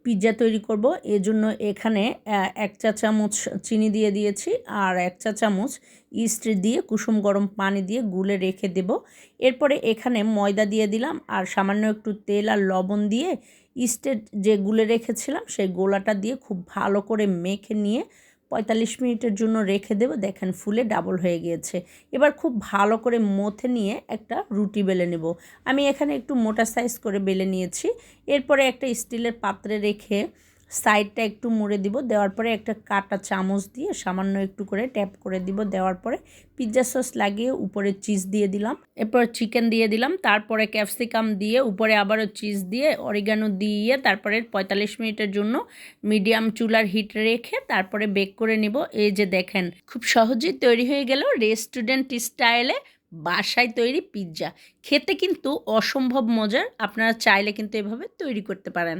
Pizza তৈরি করব। এজন্য এখানে 1 চা চামচ চিনি দিয়ে দিয়েছি আর 1 চা চামচ ইস্ট দিয়ে কুসুম গরম পানি দিয়ে গুলে রেখে দেব। এরপরে এখানে ময়দা দিয়ে দিলাম আর সামান্য একটু তেল আর লবণ দিয়ে ইস্টের যে গুলে রেখেছিলাম সেই গোলাটা দিয়ে খুব ভালো করে মেখে নিয়ে 45 মিনিটের জন্য রেখে দেব। দেখেন ফুলে ডাবল হয়ে গিয়েছে। এবার খুব ভালো করে মথে নিয়ে একটা রুটি বেলে নেব। আমি এখানে একটু মোটা সাইজ করে বেলে নিয়েছি। এরপরে একটা স্টিলের পাত্রে রেখে সাইডটা একটু মুড়ে দিব। দেওয়ার পরে একটা কাঁটা চামচ দিয়ে সামান্য একটু করে ট্যাপ করে দিব। দেওয়ার পরে পিৎজা সস লাগিয়ে উপরে চিজ দিয়ে দিলাম। এরপর চিকেন দিয়ে দিলাম। তারপরে ক্যাপসিকাম দিয়ে উপরে আবারও চিজ দিয়ে অরিগানো দিয়ে তারপরে 45 মিনিটের জন্য মিডিয়াম চুলার হিট রেখে তারপরে বেক করে নিব। এই যে দেখেন খুব সহজেই তৈরি হয়ে গেল রেস্টুরেন্ট স্টাইলে বাসায় তৈরি পিৎজা। খেতে কিন্তু অসম্ভব মজার। আপনারা চাইলে কিন্তু এভাবে তৈরি করতে পারেন।